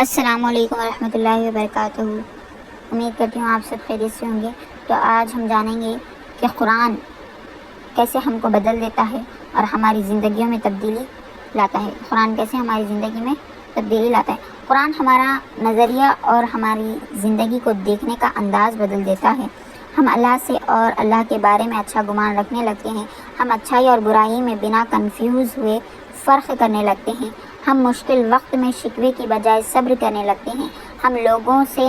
السلام علیکم ورحمۃ اللہ وبرکاتہ۔ امید کرتی ہوں آپ سب خیریت سے ہوں گے۔ تو آج ہم جانیں گے کہ قرآن کیسے ہم کو بدل دیتا ہے اور ہماری زندگیوں میں تبدیلی لاتا ہے۔ قرآن کیسے ہماری زندگی میں تبدیلی لاتا ہے۔ قرآن ہمارا نظریہ اور ہماری زندگی کو دیکھنے کا انداز بدل دیتا ہے۔ ہم اللہ سے اور اللہ کے بارے میں اچھا گمان رکھنے لگتے ہیں۔ ہم اچھائی اور برائی میں بنا کنفیوز ہوئے فرق کرنے لگتے ہیں۔ ہم مشکل وقت میں شکوے کی بجائے صبر کرنے لگتے ہیں۔ ہم لوگوں سے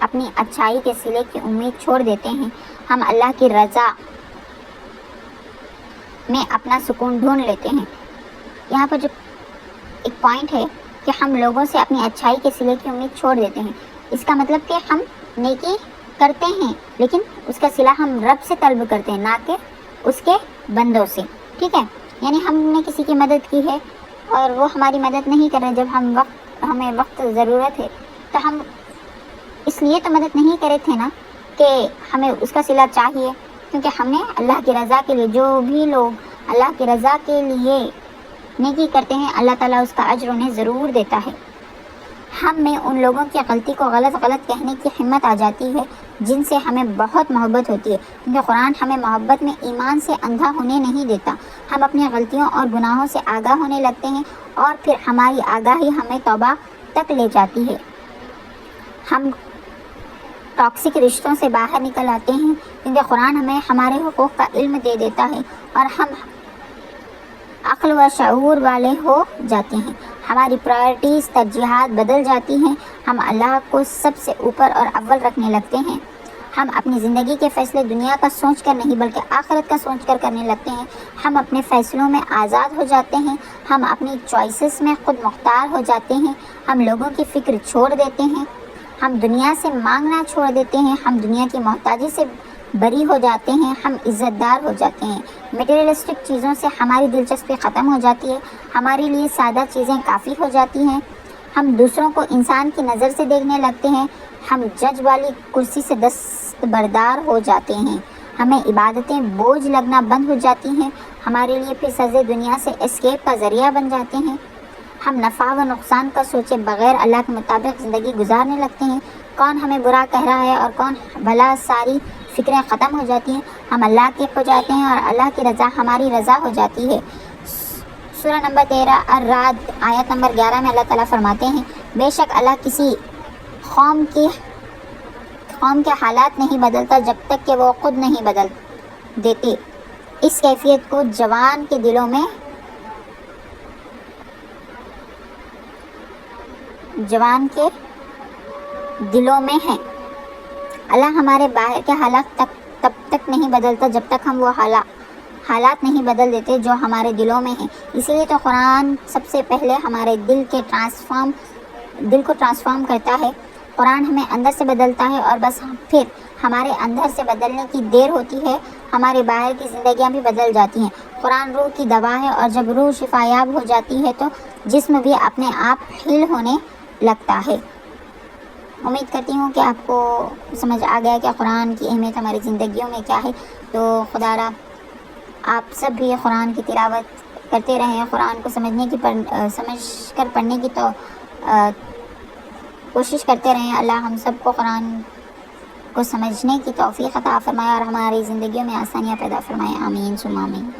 اپنی اچھائی کے صلے کی امید چھوڑ دیتے ہیں۔ ہم اللہ کی رضا میں اپنا سکون ڈھونڈ لیتے ہیں۔ یہاں پر جو ایک پوائنٹ ہے کہ ہم لوگوں سے اپنی اچھائی کے صلے کی امید چھوڑ دیتے ہیں، اس کا مطلب کہ ہم نیکی کرتے ہیں لیکن اس کا صلہ ہم رب سے طلب کرتے ہیں، نہ کہ اس کے بندوں سے۔ ٹھیک ہے، یعنی ہم نے کسی کی مدد کی ہے اور وہ ہماری مدد نہیں کر رہے جب ہمیں وقت ضرورت ہے، تو ہم اس لیے تو مدد نہیں کرے تھے نا کہ ہمیں اس کا صلہ چاہیے، کیونکہ ہم نے اللہ کی رضا کے لیے، جو بھی لوگ اللہ کی رضا کے لیے نیکی کرتے ہیں اللہ تعالیٰ اس کا اجر انہیں ضرور دیتا ہے۔ ہم میں ان لوگوں کی غلطی کو غلط کہنے کی ہمت آ جاتی ہے جن سے ہمیں بہت محبت ہوتی ہے، کیونکہ قرآن ہمیں محبت میں ایمان سے اندھا ہونے نہیں دیتا۔ ہم اپنی غلطیوں اور گناہوں سے آگاہ ہونے لگتے ہیں اور پھر ہماری آگاہی ہمیں توبہ تک لے جاتی ہے۔ ہم ٹاکسک رشتوں سے باہر نکل آتے ہیں کیونکہ قرآن ہمیں ہمارے حقوق کا علم دے دیتا ہے اور ہم عقل و شعور والے ہو جاتے ہیں۔ ہماری پرائرٹیز، ترجیحات بدل جاتی ہیں۔ ہم اللہ کو سب سے اوپر اور اول رکھنے لگتے ہیں۔ ہم اپنی زندگی کے فیصلے دنیا کا سوچ کر نہیں بلکہ آخرت کا سوچ کر کرنے لگتے ہیں۔ ہم اپنے فیصلوں میں آزاد ہو جاتے ہیں۔ ہم اپنی چوائسز میں خود مختار ہو جاتے ہیں۔ ہم لوگوں کی فکر چھوڑ دیتے ہیں۔ ہم دنیا سے مانگنا چھوڑ دیتے ہیں۔ ہم دنیا کی محتاجی سے بری ہو جاتے ہیں۔ ہم عزت دار ہو جاتے ہیں۔ میٹیریلسٹک چیزوں سے ہماری دلچسپی ختم ہو جاتی ہے۔ ہمارے لیے سادہ چیزیں کافی ہو جاتی ہیں۔ ہم دوسروں کو انسان کی نظر سے دیکھنے لگتے ہیں۔ ہم جج والی کرسی سے دستبردار ہو جاتے ہیں۔ ہمیں عبادتیں بوجھ لگنا بند ہو جاتی ہیں۔ ہمارے لیے پھر سزے دنیا سے اسکیپ کا ذریعہ بن جاتے ہیں۔ ہم نفع و نقصان کا سوچے بغیر اللہ کے مطابق زندگی گزارنے لگتے ہیں۔ کون ہمیں برا کہہ رہا ہے اور کون بھلا، ساری فکریں ختم ہو جاتی ہیں۔ ہم اللہ کے ہو جاتے ہیں اور اللہ کی رضا ہماری رضا ہو جاتی ہے۔ سورہ نمبر 13 الرعد آیت نمبر 11 میں اللہ تعالیٰ فرماتے ہیں، بے شک اللہ کسی قوم کے حالات نہیں بدلتا جب تک کہ وہ خود نہیں بدل دیتے۔ اس کیفیت کو جوان کے دلوں میں ہے۔ اللہ ہمارے باہر کے حالات تب تک نہیں بدلتا جب تک ہم وہ حالات نہیں بدل دیتے جو ہمارے دلوں میں ہیں۔ اسی لیے تو قرآن سب سے پہلے ہمارے دل کو ٹرانسفارم کرتا ہے۔ قرآن ہمیں اندر سے بدلتا ہے اور بس پھر ہمارے اندر سے بدلنے کی دیر ہوتی ہے، ہمارے باہر کی زندگیاں بھی بدل جاتی ہیں۔ قرآن روح کی دوا ہے اور جب روح شفایاب ہو جاتی ہے تو جسم بھی اپنے آپ ہیل ہونے لگتا ہے۔ امید کرتی ہوں کہ آپ کو سمجھ آ گیا کہ قرآن کی اہمیت ہماری زندگیوں میں کیا ہے۔ تو خدا را آپ سب بھی قرآن کی تلاوت کرتے رہیں، قرآن کو سمجھ کر پڑھنے کی تو کوشش کرتے رہیں۔ اللہ ہم سب کو قرآن کو سمجھنے کی توفیق عطا فرمائے اور ہماری زندگیوں میں آسانیاں پیدا فرمائے۔ آمین ثم آمین۔